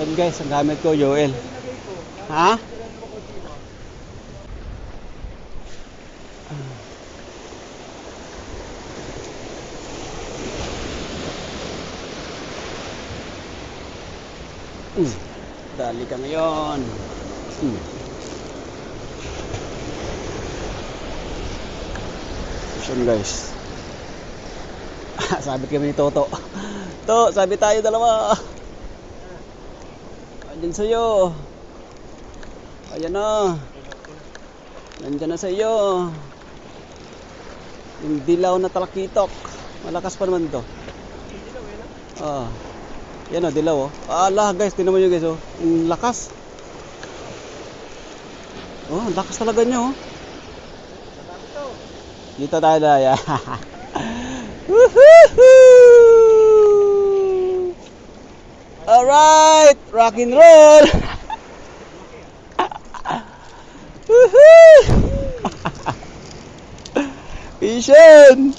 Yan guys, ang gamit ko, Joel. Ha? Dali ka ngayon. Yun guys. Sabit kami ni Toto. To, sabit tayo dalawa. Andyan sa'yo. Ayan na. Nandyan na sa'yo. Yung dilaw na talakitok. Malakas pa naman to. Yan o, dilaw o. Ala guys, tinan mo nyo guys o. Yung lakas. Ang lakas talaga nyo o. Dito tayo daya. Alright, rock and roll. Vision.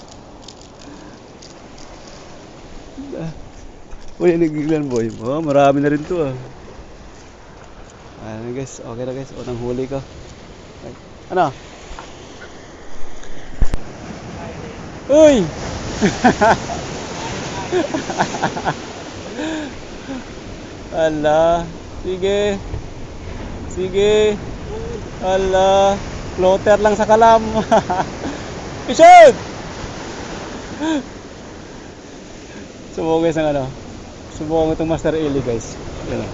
Uy, nagiglan boy. Marami na rin to ah. Ayan guys, okay na guys. Unang huli ko. Ano? Uy! Ala, sige. Sige. Ala, floater lang sa kalam. Fishing! Subukan guys ng ano. Subukan itong Master Eli guys. Yan.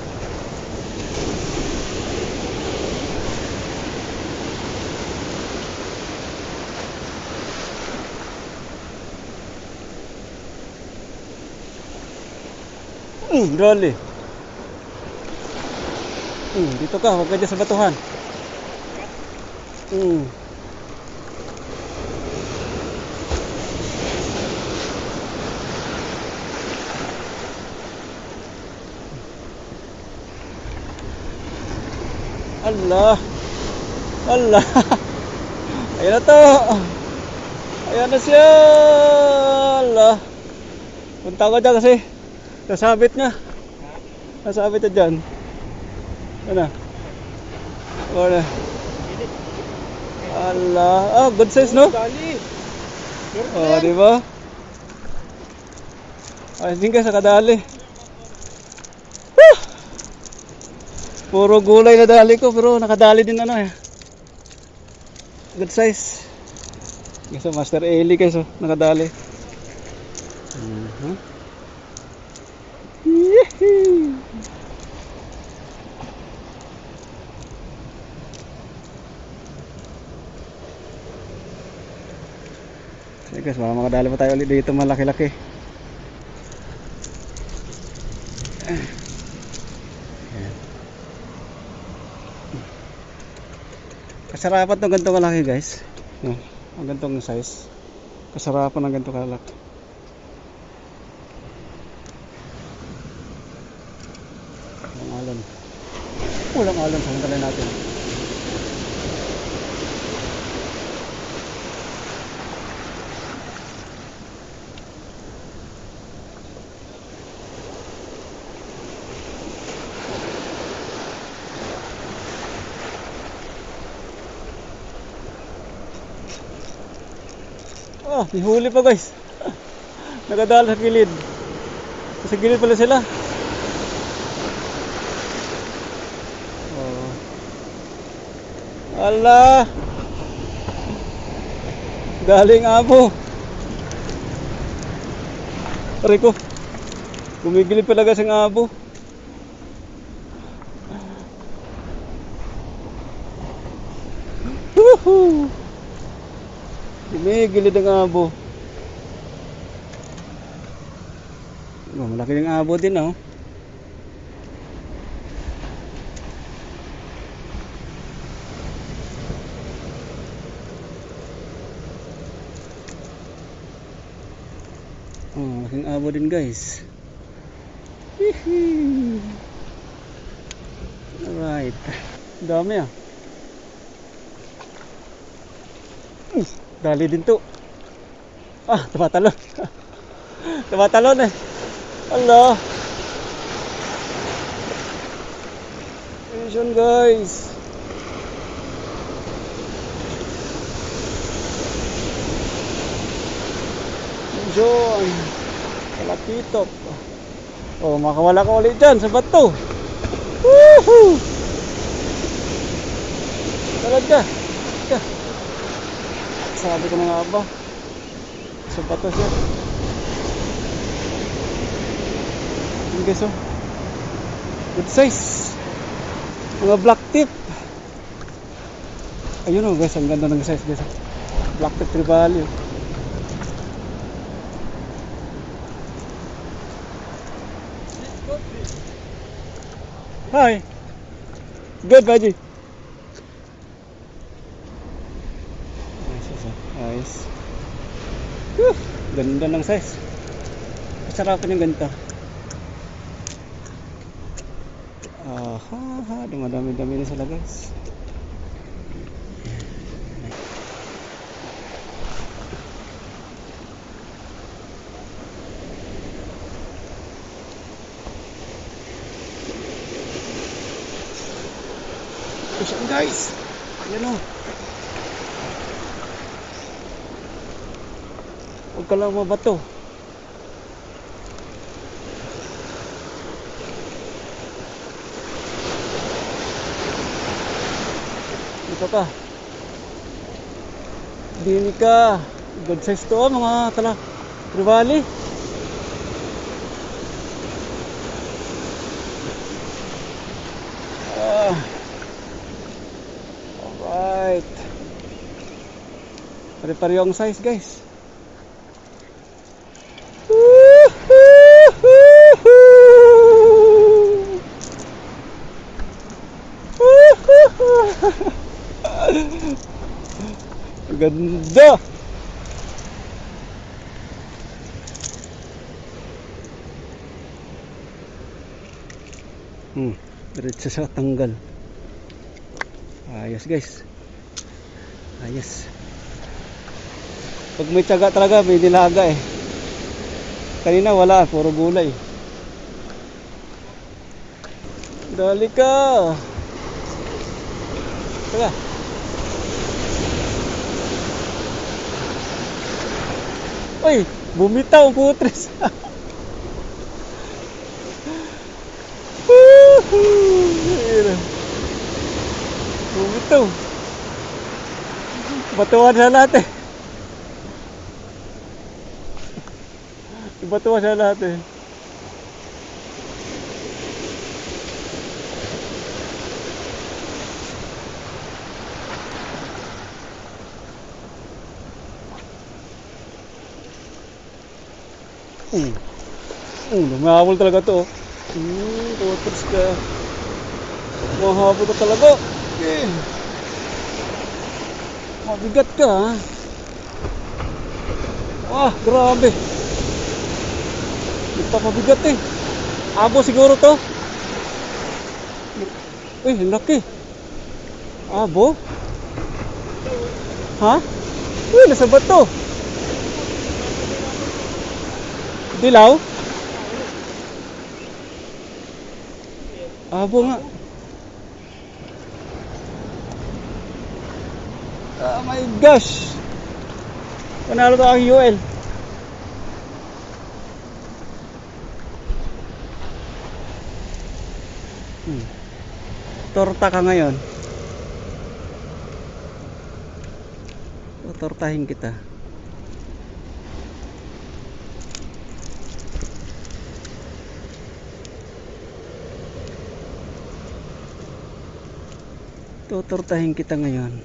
Rolly. Dito ka, huwag ka dyan sa batuhan. Allah. Allah. Ayan na to. Ayan na siya. Allah. Punta ko dyan kasi nasabit nga. Nasabit na dyan. Ano? Ano? Allah. Good size no? Diba? Hindi ka sa kadali. Puro gulay na dali ko pero nakadali din ano eh. Good size. Kasi Master Eli guys oh, nakadali. Okay guys, baka makadali pa tayo ulit dito malaki-laki. Kasarapan ng ganito kalaki guys. Ang ganitong size. Kasarapan ng ganito kalaki. Walang alon sa hantalan natin. May huli pa guys. Nakadala sa gilid. Sa gilid pala sila. Allah. Galing abo. Aray ko. Gumigilid pala guys ang abo. Gumigilid ang abo. Malaki ng abo din oh. Malaking abo din guys. Alright. Dami ah. Dali din to. Tumatalon. Tumatalon eh. Allah. Vision guys. Vision. Kalapitop. Oh, makawala ka ulit dyan sa bato. Woohoo! Talaga. Talaga. Sabi ko na nga ba. Sa bato siya. Yun guys oh. Good size. Mga black tip. Ayun oh guys, ang ganda ng size guys. Black tip trevally oh. Hi. Good, Baji. Nice. Ganda ng size. Masarapan yung ganito. Dumadami-dami na sila guys. Ayan guys. Ayan o. Huwag ka lang mabato. Dito ka. Dini ka. Good size to mga trevally. Alright. Pare-pareho ang size guys. Ganda. Diretso sa tanggal. Ayos guys. Ayos. Pag may tiyaga talaga may nilaga eh. Kanina wala, puro gulay. Dali ka. Tara. Uy, bumitaw ang putres. Bumitaw. Batuan sa lahat eh. Batuan sa lahat eh. Lumahabol talaga to. Putres ka. Mahabol ka talaga. Mabigat ka ha. Grabe. Nagpapabigat eh. Abo siguro to. Laki. Abo? Ha? Nasa bato. Dilaw? Abo nga. Oh my gosh. Panalo to ang UL. Torta ka ngayon. Tortahin kita. Tutortahin kita ngayon.